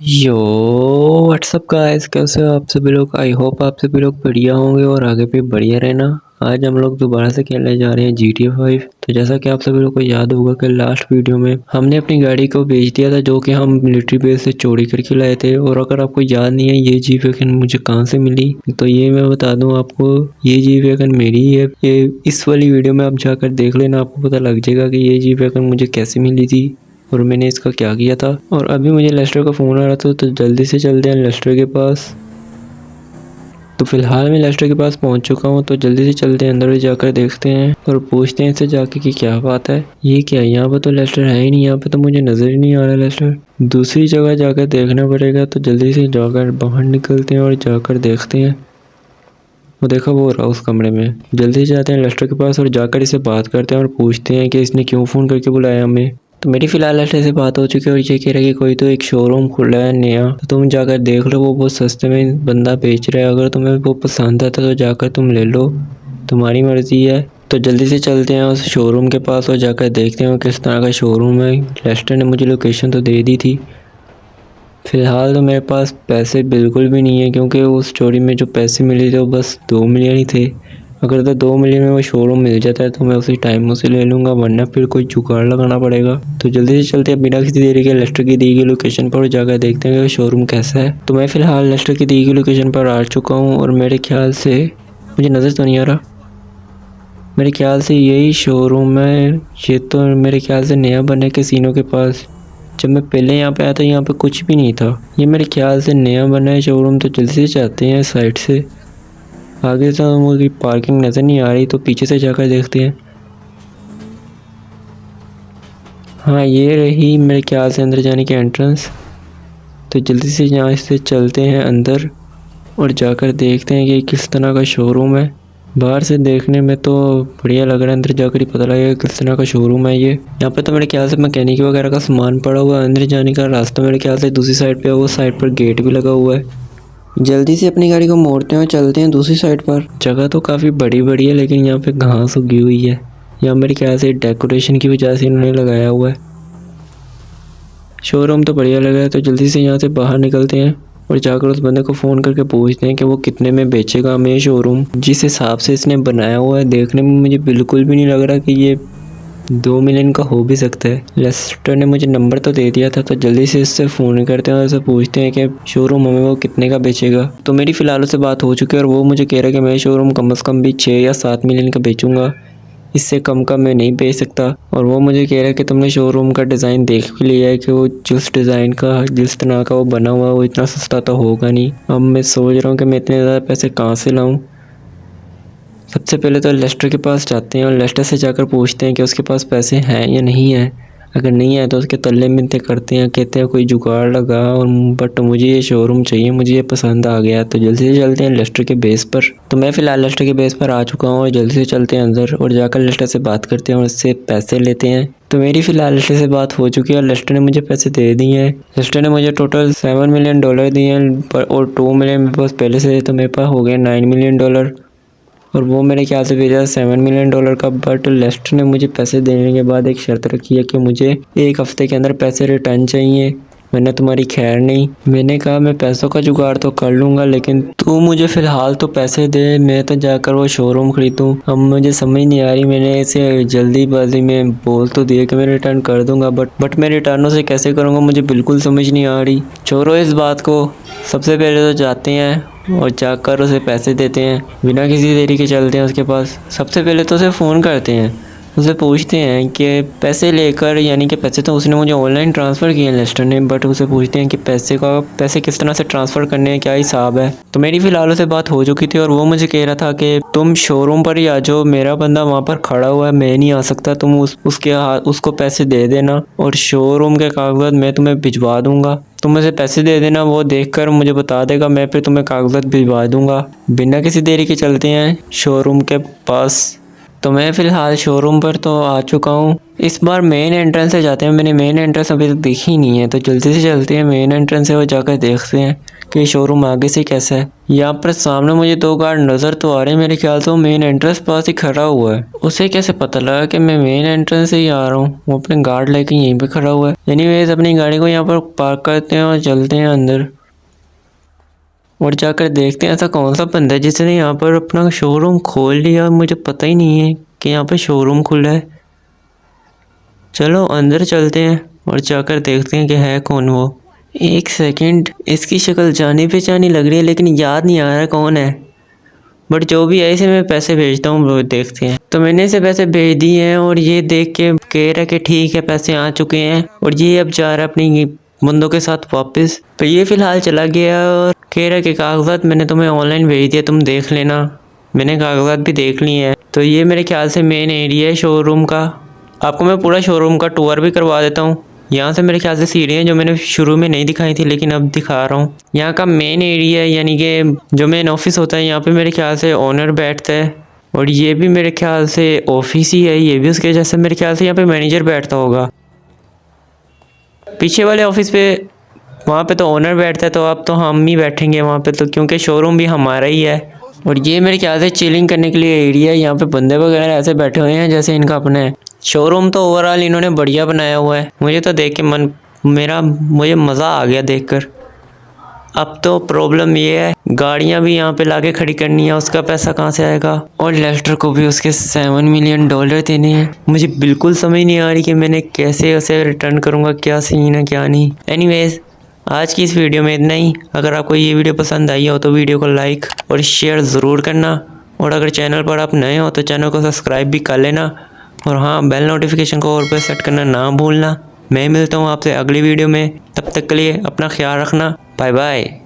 यो WhatsApp guys, कैसे हो आप सभी लोग। आई होप आप सभी लोग बढ़िया होंगे और आगे भी बढ़िया रहना। आज हम लोग दोबारा से खेलने जा रहे हैं GTA 5। तो जैसा कि आप सभी लोग को याद होगा कि लास्ट वीडियो में हमने अपनी गाड़ी को बेच दिया था, जो कि हम मिलिट्री बेस से चोरी करके लाए थे। और अगर आपको याद नहीं है ये जी वैगन मुझे कहाँ से मिली, तो ये मैं बता दूं आपको, ये जी वैगन मेरी ही है। ये इस वाली वीडियो में आप जाकर देख लेना, आपको पता लग जाएगा कि ये जी वैगन मुझे कैसे मिली थी और मैंने इसका क्या किया था। और अभी मुझे लेस्टर का फ़ोन आ रहा था, तो जल्दी से चलते हैं लेस्टर के पास। तो फिलहाल मैं लेस्टर के पास पहुंच चुका हूं, तो जल्दी से चलते हैं अंदर जाकर देखते हैं और पूछते हैं इससे जाके कि क्या बात है। ये क्या है, यहाँ पर तो लेस्टर है ही नहीं, यहाँ पे तो मुझे नज़र ही नहीं आ रहा लेस्टर। दूसरी जगह जाकर देखना पड़ेगा। तो जल्दी से जाकर बाहर निकलते हैं और जाकर देखते हैं। वो देखा, वो रहा उस कमरे में। जल्दी से जाते हैं लेस्टर के पास और जाकर इससे बात करते हैं और पूछते हैं कि इसने क्यों फ़ोन करके बुलाया हमें। तो मेरी फ़िलहाल लेस्टर से बात हो चुकी है और ये कह रहा है कि कोई तो एक शोरूम खुला है नया, तो तुम जाकर देख लो, वो बहुत सस्ते में बंदा बेच रहा है। अगर तुम्हें वो पसंद आता तो जाकर तुम ले लो, तुम्हारी मर्ज़ी है। तो जल्दी से चलते हैं उस शोरूम के पास और जाकर देखते हैं किस तरह का शोरूम है। लेस्टर ने मुझे लोकेशन तो दे दी थी। फ़िलहाल तो मेरे पास पैसे बिल्कुल भी नहीं है, क्योंकि उस चोरी में जो पैसे मिले थे वो बस 2 मिलियन ही थे। अगर तो 2 मिलियन में वो शोरूम मिल जाता है तो मैं उसी टाइम उसे ले लूँगा, वरना फिर कोई जुगाड़ लगाना पड़ेगा। तो जल्दी से चलते हैं बिना किसी देरी के लेस्टर की दी गई लोकेशन पर और जाकर देखते हैं कि शोरूम कैसा है। तो मैं फ़िलहाल लेस्टर की दी गई लोकेशन पर आ चुका हूँ और मेरे ख्याल से, मुझे नज़र तो नहीं आ रहा, मेरे ख्याल से यही शोरूम है। ये तो मेरे ख्याल से नया बना है कैसीनो के पास। जब मैं पहले यहाँ पे आया था यहाँ पे कुछ भी नहीं था। ये मेरे ख्याल से नया बना है शोरूम। तो जल्दी से जाते हैं साइड से। आगे से मुझे पार्किंग नज़र नहीं आ रही, तो पीछे से जाकर देखते हैं। हाँ, ये रही मेरे ख्याल से अंदर जाने की एंट्रेंस। तो जल्दी से यहाँ से चलते हैं अंदर और जाकर देखते हैं कि किस तरह का शोरूम है। बाहर से देखने में तो बढ़िया लग रहा है, अंदर जाकर ही पता लगेगा किस तरह का शोरूम है ये। यहाँ पे तो मेरे ख्याल से मैकेनिक वगैरह का सामान पड़ा हुआ है। अंदर जाने का रास्ता मेरे ख्याल से दूसरी साइड पे है, वो साइड पर गेट भी लगा हुआ है। जल्दी से अपनी गाड़ी को मोड़ते हैं और चलते हैं दूसरी साइड पर। जगह तो काफ़ी बड़ी बड़ी है, लेकिन यहाँ पे घास उगी हुई है। यहाँ मेरे ख्याल से डेकोरेशन की वजह से इन्होंने लगाया हुआ है। शोरूम तो बढ़िया लगा है। तो जल्दी से यहाँ से बाहर निकलते हैं और जाकर उस बंदे को फ़ोन करके पूछते हैं कि वो कितने में बेचेगा हमें ये शोरूम। जिस हिसाब से इसने बनाया हुआ है देखने में मुझे बिल्कुल भी नहीं लग रहा कि ये 2 मिलियन का हो भी सकता है। लेस्टर ने मुझे नंबर तो दे दिया था, तो जल्दी से इससे फ़ोन करते हैं और इससे पूछते हैं कि शोरूम हमें वो कितने का बेचेगा। तो मेरी फ़िलहाल उससे बात हो चुकी है और वो मुझे कह रहा है कि मैं शोरूम कम से कम भी 6 या 7 मिलियन का बेचूंगा, इससे कम का मैं नहीं बेच सकता। और वो मुझे कह रहा है कि तुमने शोरूम का डिज़ाइन देख भी लिया है कि वो जिस डिज़ाइन का, जिस तरह का वो बना हुआ है, वो इतना सस्ता तो होगा नहीं। अब मैं सोच रहा हूँ कि मैं इतने ज़्यादा पैसे कहाँ से लाऊँ। सबसे पहले तो लेस्टर के पास जाते हैं और लेस्टर से जाकर पूछते हैं कि उसके पास पैसे हैं या नहीं है। अगर नहीं है तो उसके तल्ले मिन्नतें करते हैं, कहते हैं कोई जुगाड़ लगा। और बट मुझे ये शोरूम चाहिए, मुझे ये पसंद आ गया। तो जल्दी से चलते हैं लेस्टर के बेस पर। तो मैं फ़िलहाल लेस्टर के बेस पर आ चुका हूँ और जल्दी से चलते हैं अंदर और जाकर लेस्टर से बात करते हैं और उससे पैसे लेते हैं। तो मेरी फ़िलहाल लेस्टर से बात हो चुकी है और लेस्टर ने मुझे पैसे दे दिए हैं। लेस्टर ने मुझे टोटल $7 मिलियन दिए हैं और 2 मिलियन मेरे पास पहले से, तो मेरे पास हो गया $9 मिलियन। और वो मेरे ख्याल से भेजा $7 मिलियन का। बट लेस्टर ने मुझे पैसे देने के बाद एक शर्त रखी है कि मुझे 1 हफ्ते के अंदर पैसे रिटर्न चाहिए, मैंने तुम्हारी खैर नहीं। मैंने कहा मैं पैसों का जुगाड़ तो कर लूँगा, लेकिन तू मुझे फ़िलहाल तो पैसे दे, मैं तो जाकर वो शोरूम ख़रीदूँ। अब मुझे समझ नहीं आ रही, मैंने इसे जल्दीबाजी में बोल तो दिया कि मैं रिटर्न कर दूँगा, बट मैं रिटर्नों से कैसे करूँगा मुझे बिल्कुल समझ नहीं आ रही। छोड़ो इस बात को, सबसे पहले तो जाते हैं और जाकर उसे पैसे देते हैं। बिना किसी देरी के चलते हैं उसके पास। सबसे पहले तो उसे फ़ोन करते हैं, उसे पूछते हैं कि पैसे लेकर, यानी कि पैसे तो उसने मुझे ऑनलाइन ट्रांसफ़र किए हैं लेस्टर ने, बट उसे पूछते हैं कि पैसे किस तरह से ट्रांसफ़र करने हैं, क्या हिसाब है। तो मेरी फ़िलहाल उसे बात हो चुकी थी और वो मुझे कह रहा था कि तुम शोरूम पर ही आ जाओ, मेरा बंदा वहाँ पर खड़ा हुआ है, मैं नहीं आ सकता, तुम उसको पैसे दे देना और शोरूम के कागजात मैं तुम्हें भिजवा दूँगा। तुम उसे पैसे दे देना, वो देखकर मुझे बता देगा, मैं फिर तुम्हें कागजात भिजवा दूँगा। बिना किसी देरी के चलते हैं शोरूम के पास। तो मैं फ़िलहाल शोरूम पर तो आ चुका हूँ। इस बार मेन एंट्रेंस से जाते हैं, मैंने मेन एंट्रेंस अभी तक देखी नहीं है। तो जल्दी से चलते हैं मेन एंट्रेंस से और जाकर देखते हैं कि शोरूम आगे से कैसा है। यहाँ पर सामने मुझे 2 गार्ड नज़र तो आ रहे हैं, मेरे ख्याल से वो मेन एंट्रेंस पास ही खड़ा हुआ है। उसे कैसे पता लगा कि मैं मेन एंट्रेंस से ही आ रहा हूँ? वो अपने गार्ड लेके यहीं पे खड़ा हुआ है। एनीवेज अपनी गाड़ी को यहाँ पर पार्क करते हैं और चलते हैं अंदर और जाकर देखते हैं ऐसा कौन सा बंदा है जिसने यहाँ पर अपना शोरूम खोल लिया। मुझे पता ही नहीं है कि यहाँ पर शोरूम खुला है। चलो अंदर चलते हैं और जाकर देखते हैं कि है कौन वो। एक सेकंड, इसकी शक्ल जानी पहचानी लग रही है लेकिन याद नहीं आ रहा कौन है। बट जो भी है इसे मैं पैसे भेजता हूँ, वो देखते हैं। तो मैंने इसे पैसे भेज दिए हैं और ये देख के कह रहा है कि ठीक है पैसे आ चुके हैं और ये अब जा रहा है अपनी बंदों के साथ वापस। तो ये फ़िलहाल चला गया और कह रहा है कि कागजात मैंने तुम्हें ऑनलाइन भेज दिया, तुम देख लेना। मैंने कागजात भी देख लिए हैं। तो ये मेरे ख्याल से मेन एरिया है शोरूम का। आपको मैं पूरा शोरूम का टूर भी करवा देता हूँ। यहाँ से मेरे ख्याल से सीढ़ियाँ जो मैंने शुरू में नहीं दिखाई थी लेकिन अब दिखा रहा हूँ। यहाँ का मेन एरिया है, यानी कि जो मेन ऑफिस होता है, यहाँ पे मेरे ख्याल से ओनर बैठता है और ये भी मेरे ख्याल से ऑफिस ही है। ये भी उसके जैसे मेरे ख्याल से यहाँ पे मैनेजर बैठता होगा। पीछे वाले ऑफिस पे वहाँ पे तो ओनर बैठता है, तो अब तो हम ही बैठेंगे वहाँ पे, तो क्योंकि शोरूम भी हमारा ही है। और ये मेरे ख्याल से चिलिंग करने के लिए एरिया है। यहाँ पे बंदे वगैरह ऐसे बैठे हुए हैं जैसे इनका अपना है। शोरूम तो ओवरऑल इन्होंने बढ़िया बनाया हुआ है। मुझे तो देख के मुझे मज़ा आ गया देखकर। अब तो प्रॉब्लम ये है गाड़ियाँ भी यहाँ पे लाके खड़ी करनी है, उसका पैसा कहाँ से आएगा? और लेस्टर को भी उसके $7 मिलियन देने हैं। मुझे बिल्कुल समझ नहीं आ रही कि मैंने कैसे उसे रिटर्न करूँगा, क्या सीन है क्या नहीं। एनीवेज आज की इस वीडियो में इतना ही। अगर आपको ये वीडियो पसंद आई हो तो वीडियो को लाइक और शेयर ज़रूर करना, और अगर चैनल पर आप नए हो तो चैनल को सब्सक्राइब भी कर लेना, और हाँ बेल नोटिफिकेशन को और पे सेट करना ना भूलना। मैं मिलता हूँ आपसे अगली वीडियो में, तब तक के लिए अपना ख्याल रखना। Bye bye.